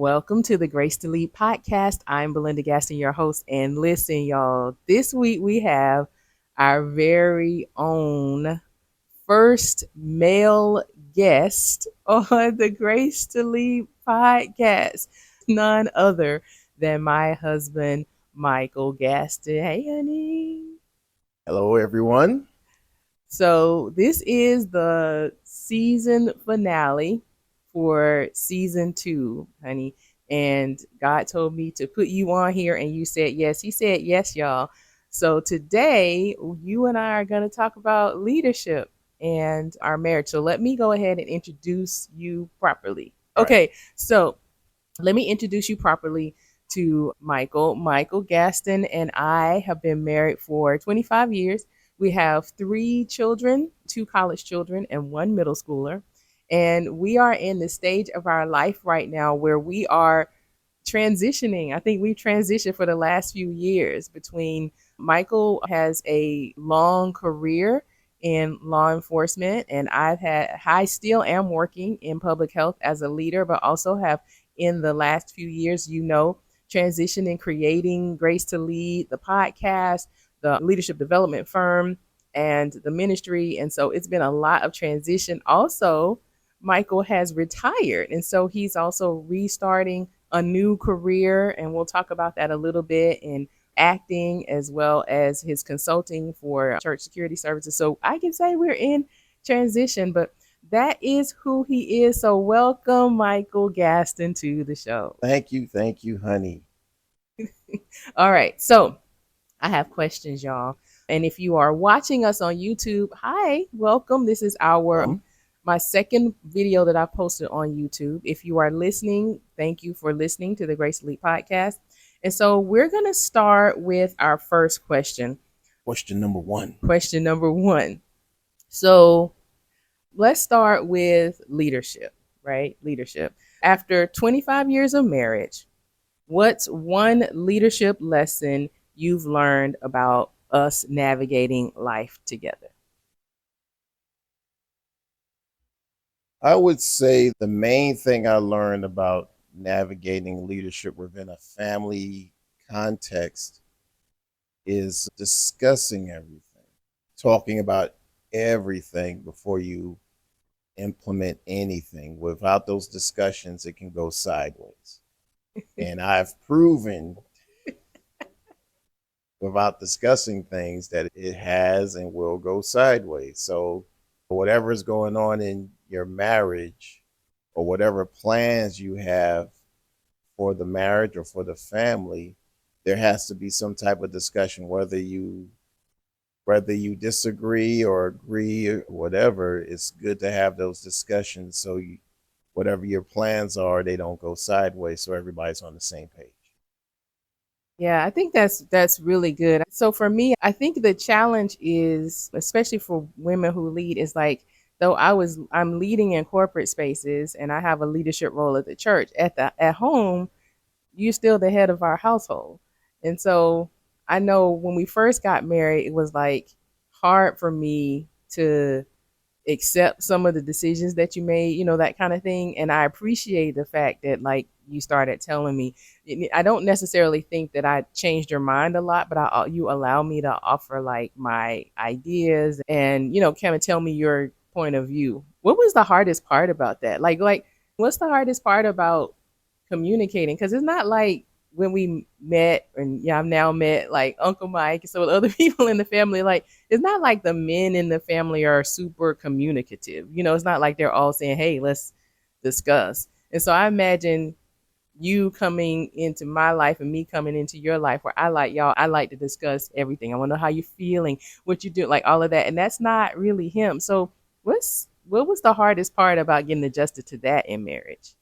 Welcome to the Grace to Lead podcast. I'm Belinda Gaston, your host. And listen, y'all, this week we have our very own first male guest on the Grace to Lead podcast. None other than my husband, Michael Gaston. Hey, honey. Hello, everyone. So this is the season finale for season 2, honey. And God told me to put you on here, and you said yes. He said yes, y'all. So today, you and I are going to talk about leadership and our marriage. So let me go ahead and introduce you properly. All right. Okay, so let me introduce you properly to Michael. Michael Gaston and I have been married for 25 years. We have 3 children, 2 college children, and 1 middle schooler. And we are in the stage of our life right now where we are transitioning. I think we've transitioned for the last few years between Michael has a long career in law enforcement, and I still am working in public health as a leader, but also have in the last few years, transitioned in creating Grace to Lead, the podcast, the leadership development firm, and the ministry. And so it's been a lot of transition. Also, Michael has retired, and so he's also restarting a new career, and we'll talk about that a little bit in acting as well as his consulting for church security services. So I can say we're in transition, but that is who he is. So welcome, Michael Gaston, to the show. Thank you, honey. All right, so I have questions, y'all. And if you are watching us on YouTube, hi, welcome. This is our Um, my second video that I posted on YouTube. If you are listening, thank you for listening to the Grace Elite podcast. And so we're going to start with our first question. Question number one. Question number 1. So let's start with leadership, right? Leadership. After 25 years of marriage, what's one leadership lesson you've learned about us navigating life together? I would say the main thing I learned about navigating leadership within a family context is discussing everything, talking about everything before you implement anything. Without those discussions, it can go sideways. And I've proven without discussing things that it has and will go sideways. So, whatever is going on in your marriage or whatever plans you have for the marriage or for the family, there has to be some type of discussion, whether you disagree or agree or whatever. It's good to have those discussions so whatever your plans are, they don't go sideways, so everybody's on the same page. Yeah, I think that's really good. So for me, I think the challenge is, especially for women who lead, is like though I'm leading in corporate spaces and I have a leadership role at the church, at home, you're still the head of our household. And so I know when we first got married, it was like hard for me to accept some of the decisions that you made, that kind of thing. And I appreciate the fact that like you started telling me. I don't necessarily think that I changed your mind a lot, but you allow me to offer like my ideas and kind of tell me your point of view. What was the hardest part about that? Like what's the hardest part about communicating? Because it's not like when we met, and yeah, I've now met like Uncle Mike, so with other people in the family, like it's not like the men in the family are super communicative. It's not like they're all saying, "Hey, let's discuss." And so I imagine you coming into my life and me coming into your life where I like to discuss everything. I want to know how you're feeling, what you do, like all of that. And that's not really him. So what was the hardest part about getting adjusted to that in marriage?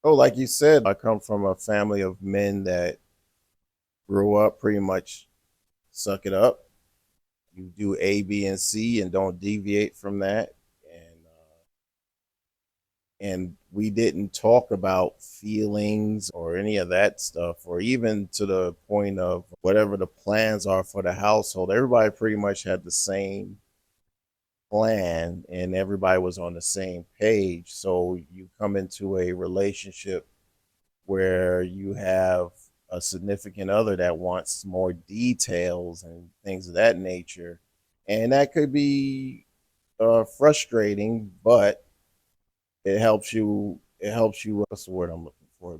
Oh, like you said, I come from a family of men that grew up pretty much suck it up. You do A, B, and C, and don't deviate from that. And we didn't talk about feelings or any of that stuff, or even to the point of whatever the plans are for the household. Everybody pretty much had the same plan and everybody was on the same page. So you come into a relationship where you have a significant other that wants more details and things of that nature. And that could be frustrating, but it helps you. It helps you. What's the word I'm looking for?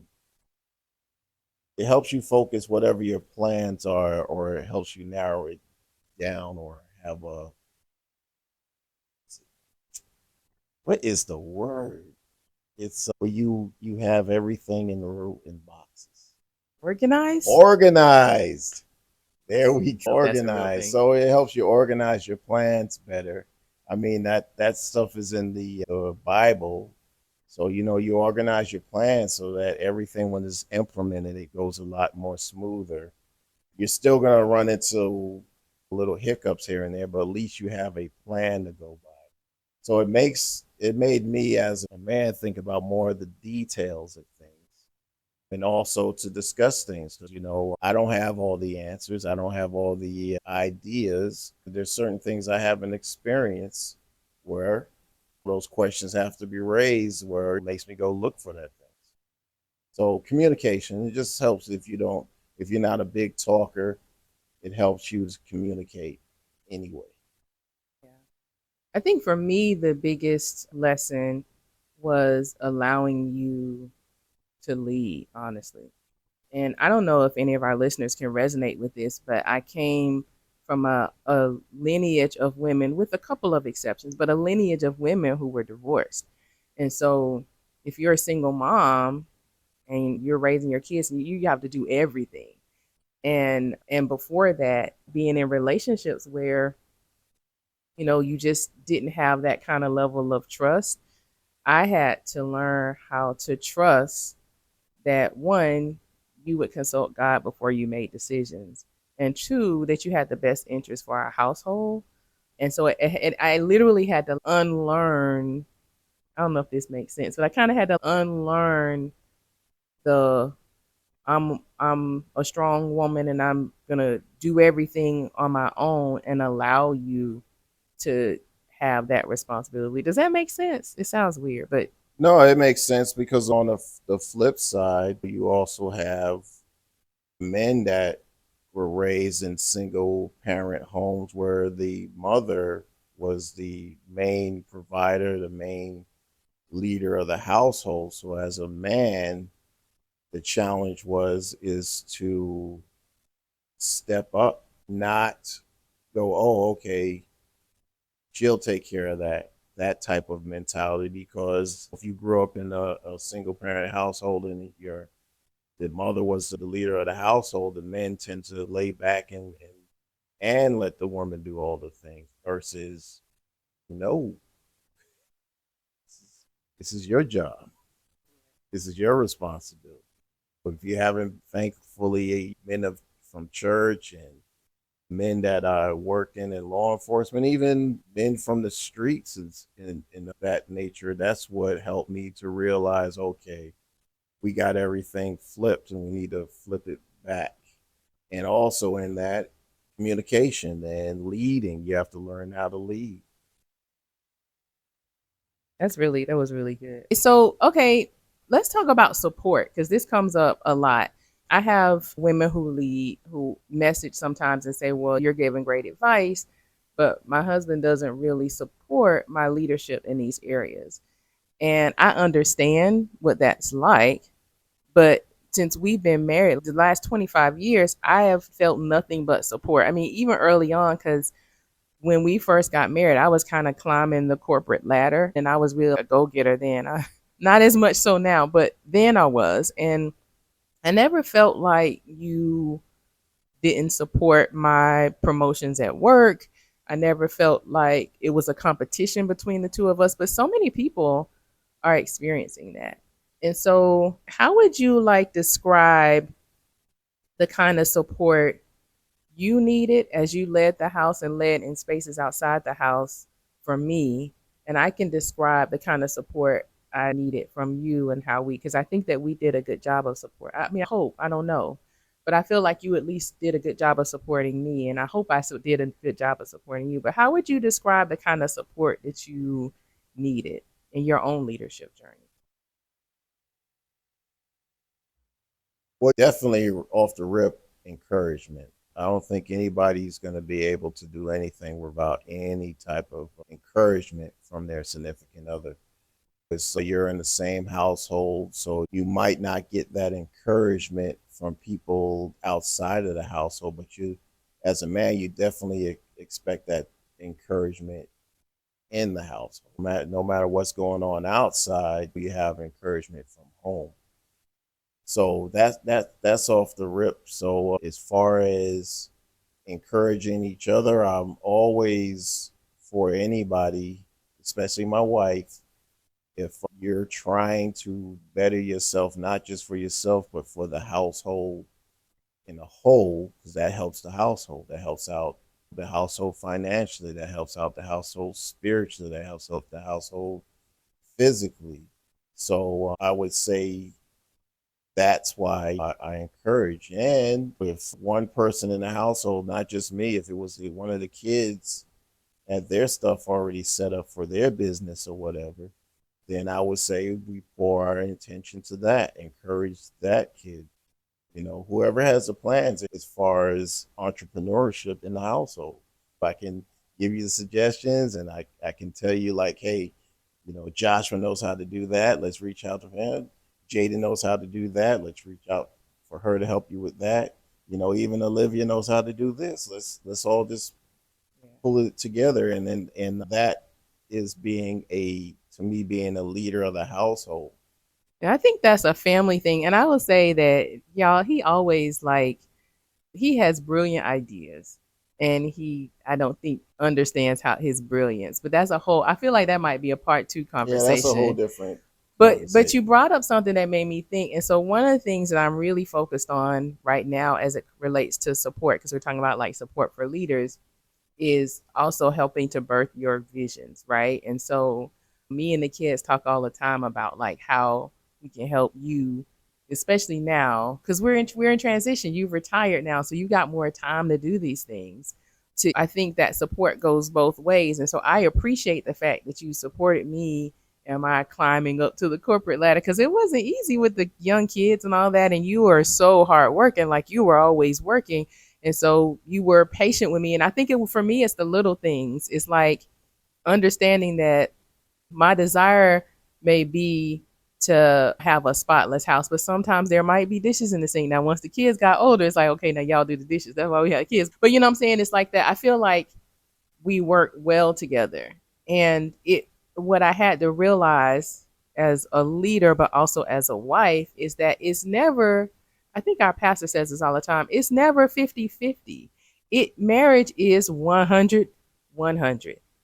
It helps you focus whatever your plans are, or it helps you narrow it down, or have a what is the word? It's where you have everything in the room in boxes, Organized? organized. There we go. That's a real Organized. thing. So it helps you organize your plans better. I mean that stuff is in the Bible. So you organize your plans so that everything when it's implemented it goes a lot more smoother. You're still gonna run into little hiccups here and there, but at least you have a plan to go by. So it made me as a man think about more of the details of things and also to discuss things because I don't have all the answers, I don't have all the ideas. There's certain things I haven't experienced where those questions have to be raised where it makes me go look for that thing. So communication, it just helps if you're not a big talker, it helps you to communicate anyway. Yeah. I think for me, the biggest lesson was allowing you to lead, honestly. And I don't know if any of our listeners can resonate with this, but I came from a lineage of women, with a couple of exceptions, but a lineage of women who were divorced. And so if you're a single mom and you're raising your kids, you have to do everything. And before that, being in relationships where you just didn't have that kind of level of trust, I had to learn how to trust that, one, you would consult God before you made decisions, and two, that you had the best interest for our household. And so I literally had to unlearn. I don't know if this makes sense, but I kind of had to unlearn the I'm a strong woman and I'm gonna do everything on my own and allow you to have that responsibility. Does that make sense? It sounds weird, but No, it makes sense because on the flip side, you also have men that were raised in single parent homes where the mother was the main provider, the main leader of the household. So as a man, the challenge was is to step up, not go, oh, okay, she'll take care of that type of mentality because if you grew up in a single parent household and the mother was the leader of the household, the men tend to lay back and let the woman do all the things versus no, this is your job, this is your responsibility. But if you haven't, thankfully, men of from church and men that are working in law enforcement, even men from the streets and that nature, that's what helped me to realize, okay, we got everything flipped and we need to flip it back. And also in that communication and leading, you have to learn how to lead. that was really good. So, okay, let's talk about support because this comes up a lot. I have women who lead who message sometimes and say, "Well, you're giving great advice, but my husband doesn't really support my leadership in these areas." And I understand what that's like, but since we've been married the last 25 years, I have felt nothing but support. I mean, even early on, because when we first got married, I was kind of climbing the corporate ladder and I was really a go getter then. Not as much so now, but then I was. And I never felt like you didn't support my promotions at work. I never felt like it was a competition between the two of us, but so many people are experiencing that. And so, how would you like describe the kind of support you needed as you led the house and led in spaces outside the house from me? And I can describe the kind of support I needed from you and how because I think that we did a good job of support. I mean, I hope, I don't know. but I feel like you at least did a good job of supporting me, and I hope I did a good job of supporting you. But how would you describe the kind of support that you needed in your own leadership journey? Well, definitely off the rip, encouragement. I don't think anybody's going to be able to do anything without any type of encouragement from their significant other. So you're in the same household, so you might not get that encouragement from people outside of the household, but you, as a man, you definitely expect that encouragement in the household. No matter what's going on outside, you have encouragement from home. So that's off the rip. So as far as encouraging each other, I'm always for anybody, especially my wife, if you're trying to better yourself, not just for yourself, but for the household in a whole, because that helps the household. That helps out the household financially. That helps out the household spiritually. That helps out the household physically. So I would say that's why I encourage. And if one person in the household, not just me, if it was one of the kids had their stuff already set up for their business or whatever, then I would say we pour our intention to that, encourage that kid. Whoever has the plans as far as entrepreneurship in the household. I can give you the suggestions and I can tell you, like, hey, Joshua knows how to do that. Let's reach out to him. Jada knows how to do that. Let's reach out for her to help you with that. Even Olivia knows how to do this. Let's all just Yeah. pull it together, and that is being a to me being a leader of the household. And I think that's a family thing. And I will say that, y'all, he always like, he has brilliant ideas. And I don't think, understands how his brilliance. But that's a whole, I feel like that might be a part two Yeah, that's a whole conversation. different But you conversation. brought up something that made me think. And so one of the things that I'm really focused on right now as it relates to support, because we're talking about like support for leaders, is also helping to birth your visions, right? And so me and the kids talk all the time about like how we can help you, especially now because we're in transition. You've retired now, so you got more time to do these things. To I think that support goes both ways, and so I appreciate the fact that you supported me and my climbing up to the corporate ladder because it wasn't easy with the young kids and all that, and you were so hard working, like you were always working, and so you were patient with me. And I think for me, it's the little things. It's like understanding that my desire may be to have a spotless house, but sometimes there might be dishes in the sink. Now, once the kids got older, it's like, okay, now y'all do the dishes. That's why we had kids. But you know what I'm saying? It's like that. I feel like we work well together. And what I had to realize as a leader, but also as a wife, is that it's never, I think our pastor says this all the time, it's never 50-50. Marriage is 100-100.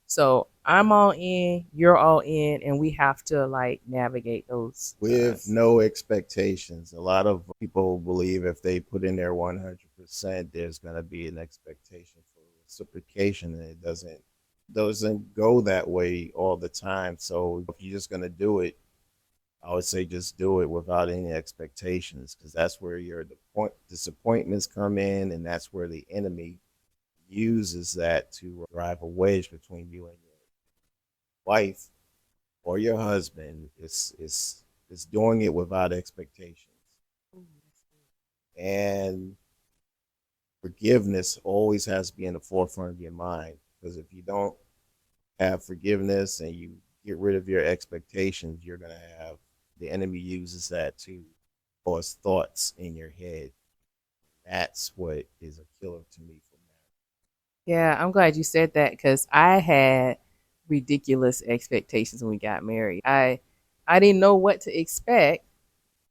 So I'm all in, you're all in, and we have to like navigate those With times. no expectations. A lot of people believe if they put in their 100%, there's going to be an expectation for reciprocation, and it doesn't go that way all the time. So if you're just going to do it, I would say just do it without any expectations, because that's where your disappointments come in, and that's where the enemy uses that to drive a wedge between you and your wife or your husband. It's doing it without expectations, and forgiveness always has to be in the forefront of your mind, because if you don't have forgiveness and you get rid of your expectations, you're going to have the enemy uses that to cause thoughts in your head. That's what is a killer to me for Yeah, I'm glad you said that because I had ridiculous expectations when we got married. I didn't know what to expect.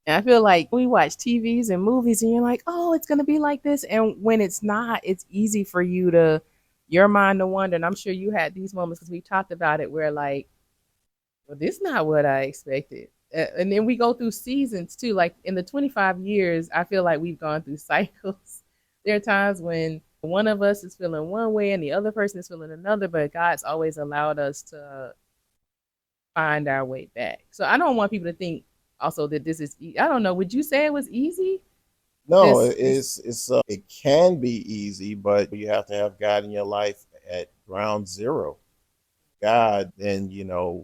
And I feel like we watch TVs and movies and you're like, oh, it's gonna be like this. And when it's not, it's easy for your mind to wander. And I'm sure you had these moments because we talked about it where like, well, this is not what I expected. And then we go through seasons too. Like in the 25 years, I feel like we've gone through cycles. There are times when one of us is feeling one way and the other person is feeling another, but God's always allowed us to find our way back. So I don't want people to think also that this is, I don't know, would you say it was easy? No, This it can be easy, but you have to have God in your life at ground zero. God, then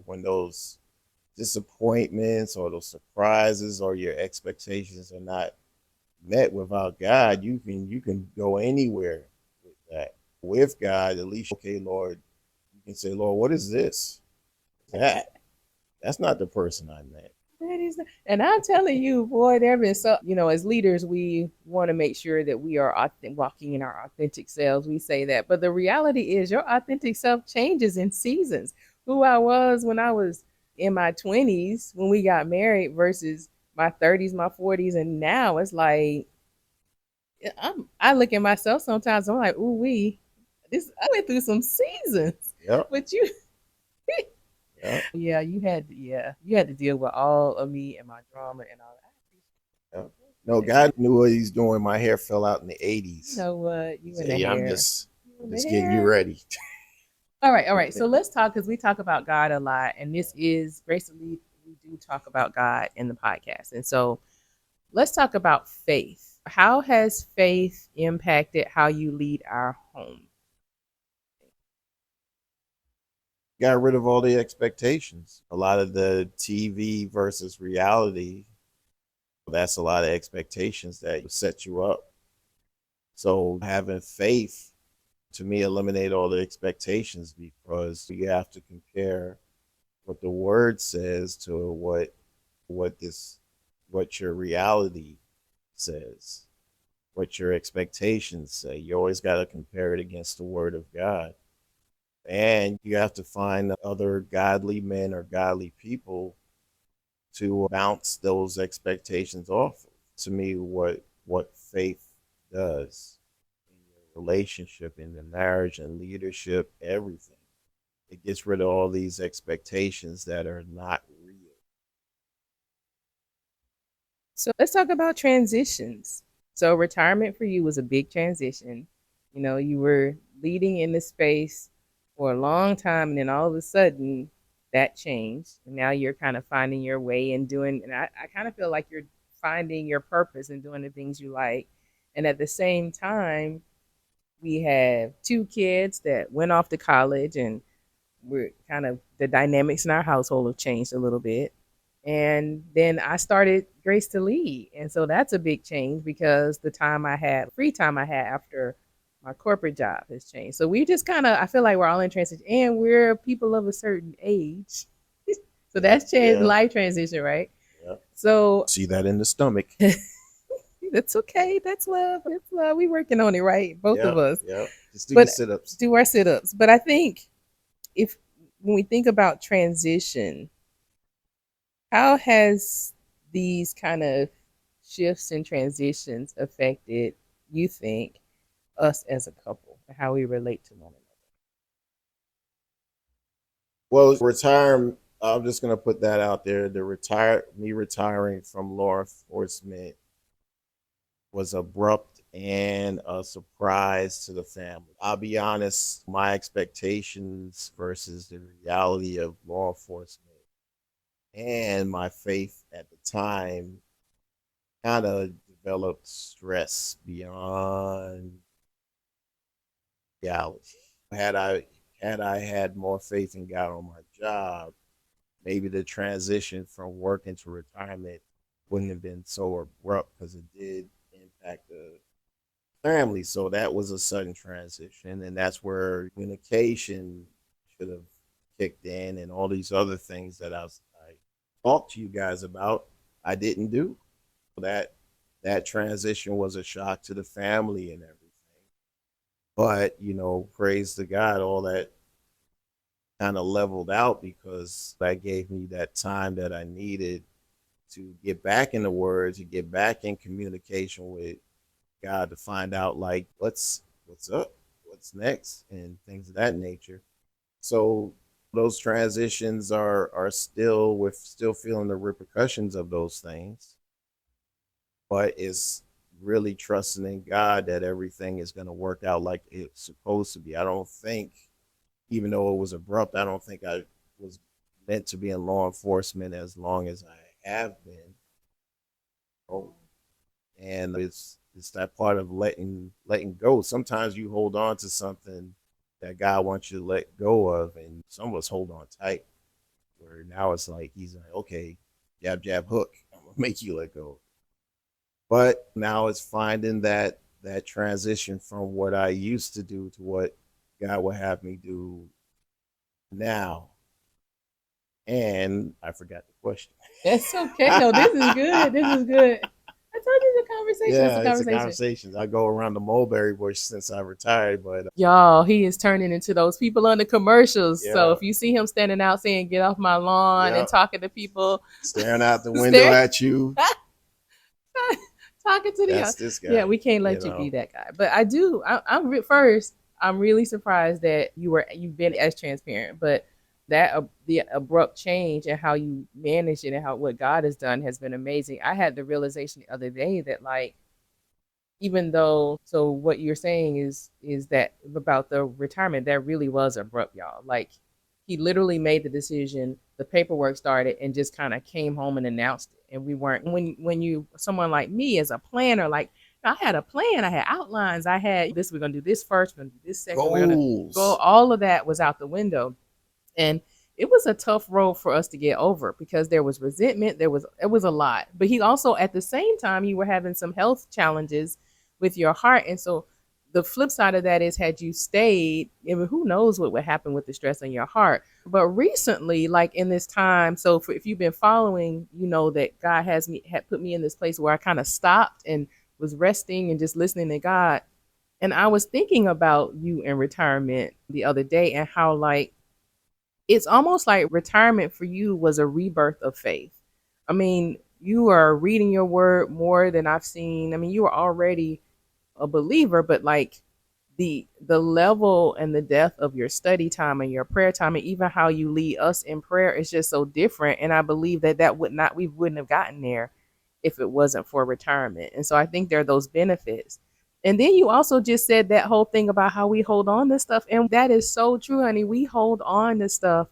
when those disappointments or those surprises or your expectations are not met without God, you can go anywhere with that. With God, at least okay, Lord, you can say, Lord, what is this? That that's not the person I met. That is, and I'm telling you, boy, there been so, as leaders, we want to make sure that we are walking in our authentic selves. We say that, but the reality is, your authentic self changes in seasons. Who I was when I was in my 20s when we got married versus my 30s, my 40s, and now it's like I look at myself sometimes. I'm like, ooh, I went through some seasons, Yep, but you yep, yeah, you had to deal with all of me and my drama and all yep. No, that. God knew what He's doing. My hair fell out in the You '80s. know what? He You in said, the "Yeah, I'm hair. just You in the just getting you hair. ready." All right. So let's talk because we talk about God a lot, and this is basically we do talk about God in the podcast. And so let's talk about faith. How has faith impacted how you lead our home? Got rid of all the expectations. A lot of the TV versus reality. That's a lot of expectations that set you up. So having faith to me eliminate all the expectations because you have to compare what the word says to what this what your reality says, what your expectations say. You always got to compare it against the word of God. And you have to find other godly men or godly people to bounce those expectations off of. To me, what faith does in your relationship, in the marriage and leadership, everything. It gets rid of all these expectations that are not real. So let's talk about transitions. So retirement for you was a big transition. You were leading in the space for a long time, and then all of a sudden that changed. And now you're kind of finding your way and doing, and I kind of feel like you're finding your purpose and doing the things you like. And at the same time, we have two kids that went off to college, and we're kind of the dynamics in our household have changed a little bit. And then I started Grace to Lead. And so that's a big change because the time I had, free time I had after my corporate job has changed. So we just kind of, I feel like we're all in transition and we're people of a certain age. So Yeah, that's changed yeah, life transition, right? yeah. So See that in the stomach. that's okay. That's love. That's love. We working on it, right? Both Yeah, of us. yeah. Just do your But sit-ups. do our sit ups. But I think if when we think about transition, how has these kind of shifts and transitions affected, you think, us as a couple and how we relate to one another? Well, retire. I'm just gonna put that out there. Me retiring from law enforcement was abrupt and a surprise to the family. I'll be honest, my expectations versus the reality of law enforcement and my faith at the time kind of developed stress beyond reality. Had I had I had more faith in God on my job, maybe the transition from working to retirement wouldn't have been so abrupt because it did impact the family. So that was a sudden transition, and that's where communication should have kicked in, and all these other things that I talked to you guys about, I didn't do. That transition was a shock to the family and everything. But praise to God, all that kind of leveled out because that gave me that time that I needed to get back in the Word, to get back in communication with God, to find out like what's up, what's next, and things of that nature. So those transitions are still with still feeling the repercussions of those things, but it's really trusting in God that everything is going to work out like it's supposed to be. I don't think, even though it was abrupt, I don't think I was meant to be in law enforcement as long as I have been. Oh, and it's that part of letting go. Sometimes you hold on to something that God wants you to let go of, and some of us hold on tight. Where now it's like he's like, okay, jab jab hook, I'm gonna make you let go. But now it's finding that transition from what I used to do to what God would have me do now. And I forgot the question. That's okay. No, this is good. This is good. I told you it's a conversation. It's a Yeah, it's a conversation. conversation. I go around the mulberry bush since I retired, but Y'all, he is turning into those people on the commercials. So yeah, if you see him standing out saying, "Get off my lawn," yeah, and talking to people, staring out the window stare, at you. talking to the That's this yeah, guy, we can't you let you be know. that guy. But I do. First, I'm really surprised that you've been as transparent. But that the abrupt change and how you manage it and how what God has done has been amazing. I had the realization the other day that like even though so what you're saying is that about the retirement that really was abrupt, y'all. Like he literally made the decision, the paperwork started, and just kind of came home and announced it. And we weren't when you someone like me as a planner, like I had a plan, I had outlines, I had this, we're gonna do this first, we're gonna do this second, we're gonna go, Goals. all of that was out the window. And it was a tough road for us to get over because there was resentment, it was a lot. But he also at the same time you were having some health challenges with your heart. And so the flip side of that is had you stayed, I mean, who knows what would happen with the stress on your heart. But recently, like in this time, so if you've been following, you know that God had put me in this place where I kind of stopped and was resting and just listening to God. And I was thinking about you in retirement the other day and how like it's almost like retirement for you was a rebirth of faith. I mean, you are reading your word more than I've seen. I mean, you were already a believer, but like the level and the depth of your study time and your prayer time and even how you lead us in prayer is just so different. And I believe that we wouldn't have gotten there if it wasn't for retirement. And so I think there are those benefits. And then you also just said that whole thing about how we hold on to stuff. And that is so true, honey. We hold on to stuff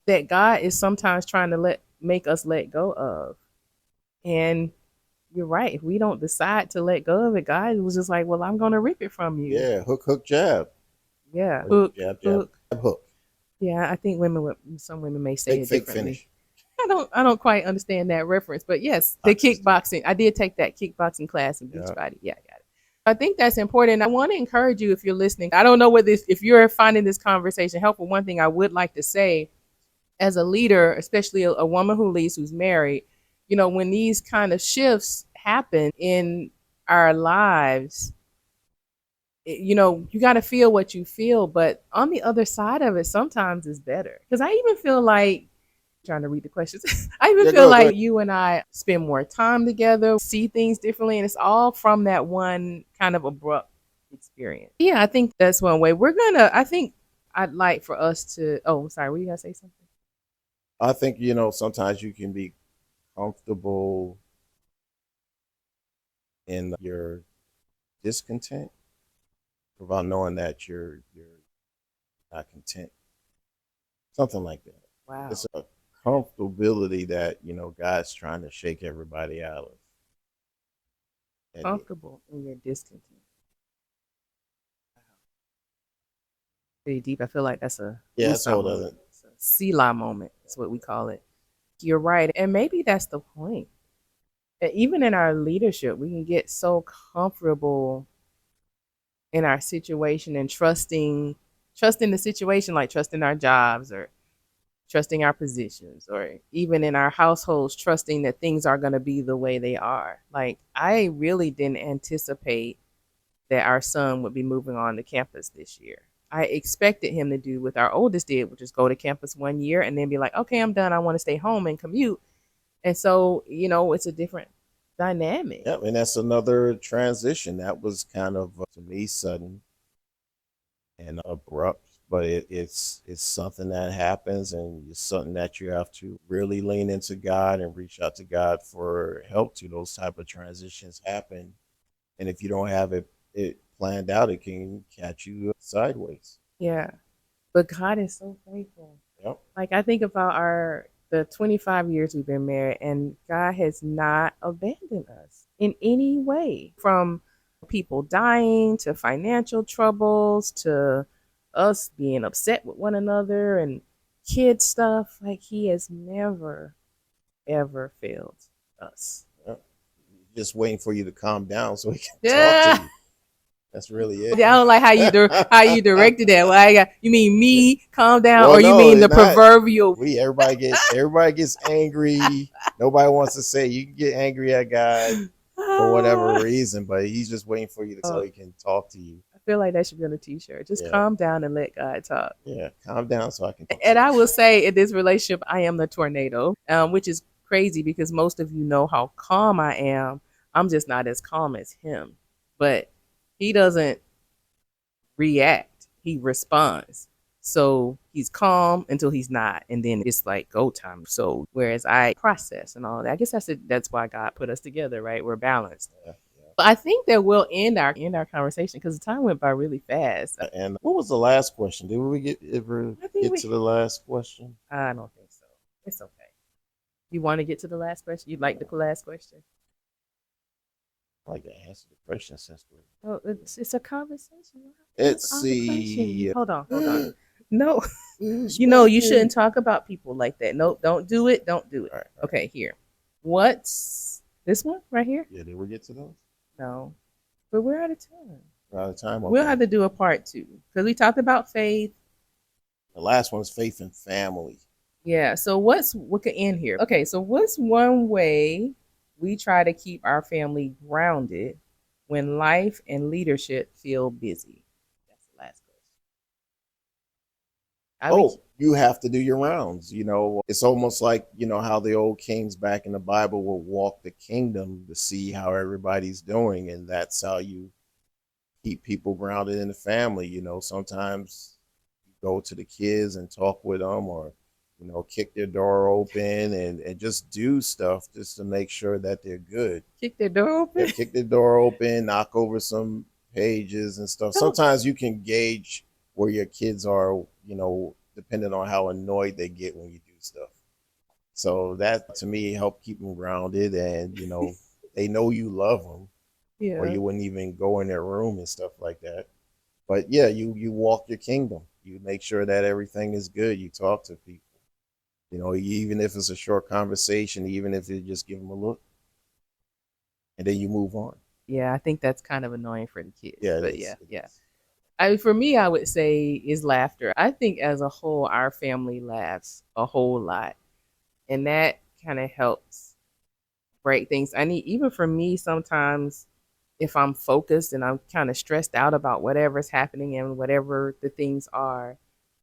that God is sometimes trying to make us let go of. And you're right. If we don't decide to let go of it, God was just like, well, I'm going to rip it from you. Yeah, hook, hook, jab, Yeah. or Hook, jab, jab, hook. jab, hook. Yeah. I think some women may say Fake, it fake differently. finish. I don't quite understand that reference, but yes, the Boxers do. kickboxing. I did take that kickboxing class in Yeah. Beachbody. Yeah, I got it. I think that's important. I want to encourage you if you're listening. I don't know whether if you're finding this conversation helpful. One thing I would like to say as a leader, especially a woman who leads who's married, you know, when these kind of shifts happen in our lives, you know, you got to feel what you feel, but on the other side of it, sometimes it's better. Because I even feel like, trying to read the questions, I even Yeah, feel go ahead. like you and I spend more time together, see things differently, and it's all from that one kind of abrupt experience. Yeah, I think that's one way. I think I'd like for us to, oh, I'm sorry, were you going to say something? I think, sometimes you can be comfortable in your discontent without knowing that you're not content. Something like that. Wow. It's a comfortability that, God's trying to shake everybody out of. And Comfortable in your discontent. Pretty deep. I feel like that's a yeah, that's a woosah whole moment. other. It's a Selah moment. That's what we call it. You're right. And maybe that's the point. Even in our leadership, we can get so comfortable in our situation and trusting the situation, like trusting our jobs or trusting our positions, or even in our households, trusting that things are going to be the way they are. Like I really didn't anticipate that our son would be moving on to campus this year. I expected him to do what our oldest did, which is go to campus 1 year and then be like, okay, I'm done. I want to stay home and commute. And so, you know, it's a different dynamic. Yeah, and that's another transition that was kind of to me sudden and abrupt, but it's something that happens, and it's something that you have to really lean into God and reach out to God for help to those type of transitions happen. And if you don't have it planned out, it can catch you sideways. Yeah. But God is so faithful. Yep. Like I think about the 25 years we've been married, and God has not abandoned us in any way, from people dying to financial troubles to us being upset with one another and kid stuff. Like, He has never, ever failed us. Yeah. Just waiting for you to calm down so he can talk to Yeah. you. That's really I it. don't like how you directed that. Well, you mean me calm down, Well, or you no, mean the not proverbial? we. Everybody gets angry. Nobody wants to say you can get angry at God for whatever reason, but he's just waiting for you to so Oh, he can talk to you. I feel like that should be on a T-shirt. Just Yeah, calm down and let God talk. yeah. Calm down so I can talk to And you. I will say, in this relationship, I am the tornado, which is crazy because most of you know how calm I am. I'm just not as calm as him, but he doesn't react, he responds. So he's calm until he's not, and then it's like go time. So whereas I process and all that, I guess that's why God put us together, right? We're balanced. Yeah, But I think that we'll end our conversation because the time went by really fast. yeah. And what was the last question? Did we ever I think get we. to the last question? I don't think so. It's okay. You want to get to the last question? You'd like the last question? I like to answer the question since we're. Oh, it's a conversation. Let's That's all the question. see. Hold on. No, Who's you back? shouldn't talk about people like that. Nope, don't do it. Don't do it. All right, all right. Okay, here. What's this one right here? Yeah, did we get to those? No, but we're out of time. We're out of time. We'll Okay. have to do a part two because we talked about faith. The last one is faith and family. Yeah. So what could end here? Okay. So what's one way we try to keep our family grounded when life and leadership feel busy? That's the last question. I be Oh, you have to do your rounds. It's almost like, how the old kings back in the Bible will walk the kingdom to see how everybody's doing. And that's how you keep people grounded in the family. Sometimes you go to the kids and talk with them or, kick their door open and just do stuff just to make sure that they're good. kick their door Yeah, open. kick the door open, knock over some pages and stuff. Don't. Sometimes you can gauge where your kids are, depending on how annoyed they get when you do stuff. So that to me helped keep them grounded and, they know you love them or Yeah. you wouldn't even go in their room and stuff like that. But yeah, you walk your kingdom. You make sure that everything is good. You talk to people. Even if it's a short conversation, even if you just give them a look and then you move on. Yeah, I think that's kind of annoying for the kids. Yeah, it But is. yeah, It yeah. is. For me, I would say is laughter. I think as a whole, our family laughs a whole lot, and that kind of helps break things. I need even for me sometimes if I'm focused and I'm kind of stressed out about whatever's happening and whatever the things are,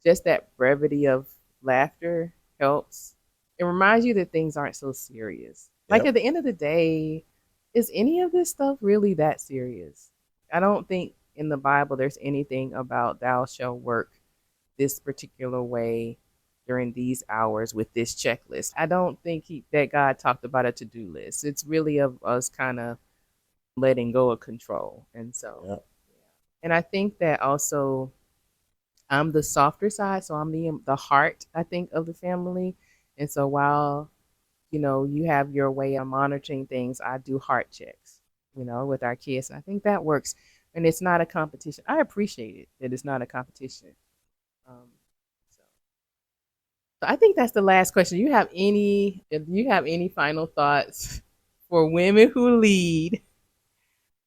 just that brevity of laughter helps. It reminds you that things aren't so serious. Like Yep. at the end of the day, is any of this stuff really that serious? I don't think in the Bible there's anything about thou shalt work this particular way during these hours with this checklist. I don't think that God talked about a to-do list. It's really of us kind of letting go of control. And so, Yep. and I think that also I'm the softer side, so I'm the heart, I think, of the family. And so while you have your way of monitoring things, I do heart checks, with our kids. And I think that works. And it's not a competition. I appreciate it that it's not a competition. Um, so, so I think that's the last question. If you have any final thoughts for women who lead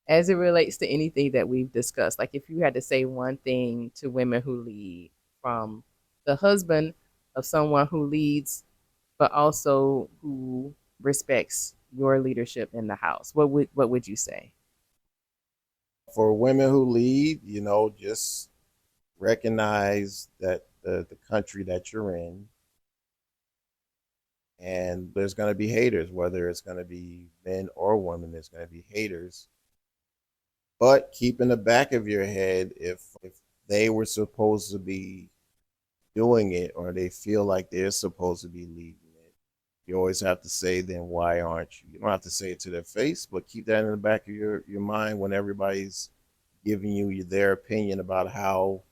as it relates to anything that we've discussed? Like if you had to say one thing to women who lead from the husband of someone who leads, but also who respects your leadership in the house, what would you say? For women who lead, just recognize that the country that you're in, and there's going to be haters, whether it's going to be men or women, there's going to be haters. But keep in the back of your head if they were supposed to be doing it or they feel like they're supposed to be leading it, you always have to say, then why aren't you? You don't have to say it to their face, but keep that in the back of your mind when everybody's giving you their opinion about how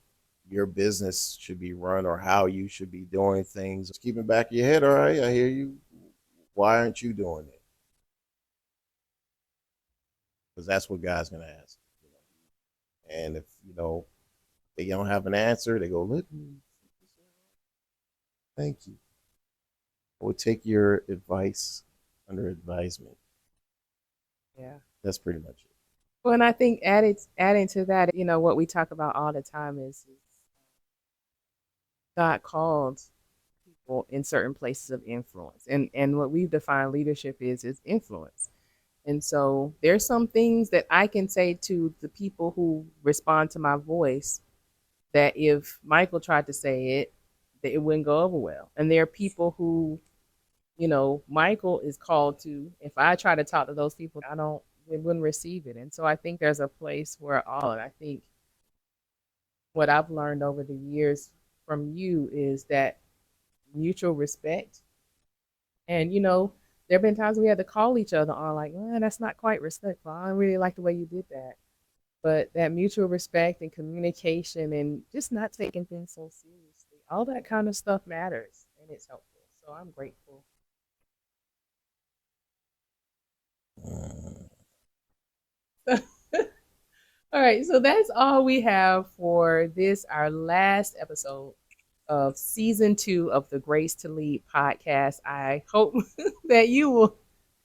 your business should be run or how you should be doing things. Just keep in the back of your head, all right, I hear you. Why aren't you doing it? Because that's what God's going to ask. And if, they don't have an answer, they go, look, thank you. We'll take your advice under advisement. Yeah. That's pretty much it. Well, and I think adding to that, what we talk about all the time is God called people in certain places of influence. And what we've defined leadership is influence. And so there's some things that I can say to the people who respond to my voice that if Michael tried to say it, that it wouldn't go over well. And there are people who, Michael is called to. If I try to talk to those people, I don't, it wouldn't receive it. And so I think there's a place where all, and I think what I've learned over the years from you is that mutual respect. And, there have been times we had to call each other on, like, well, that's not quite respectful. I don't really like the way you did that. But that mutual respect and communication and just not taking things so seriously, all that kind of stuff matters and it's helpful. So I'm grateful. Mm. All right, so that's all we have for this, our last episode of season 2 of the Grace to Lead podcast. I hope that you will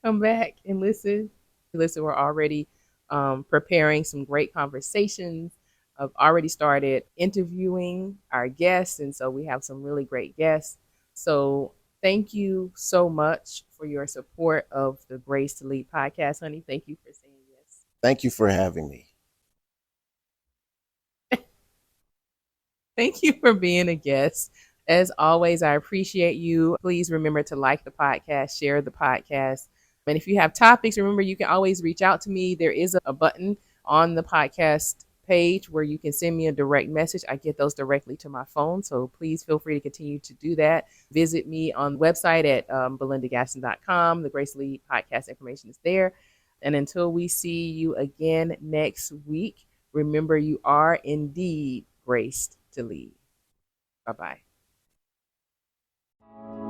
come back and listen. We're already preparing some great conversations. I've already started interviewing our guests, and so we have some really great guests. So thank you so much for your support of the Grace to Lead podcast, honey. Thank you for saying yes. Thank you for having me. Thank you for being a guest. As always, I appreciate you. Please remember to like the podcast, share the podcast. And if you have topics, remember you can always reach out to me. There is a button on the podcast page where you can send me a direct message. I get those directly to my phone. So please feel free to continue to do that. Visit me on the website at belindagaston.com. The Grace Lead podcast information is there. And until we see you again next week, remember you are indeed graced to lead. Bye bye.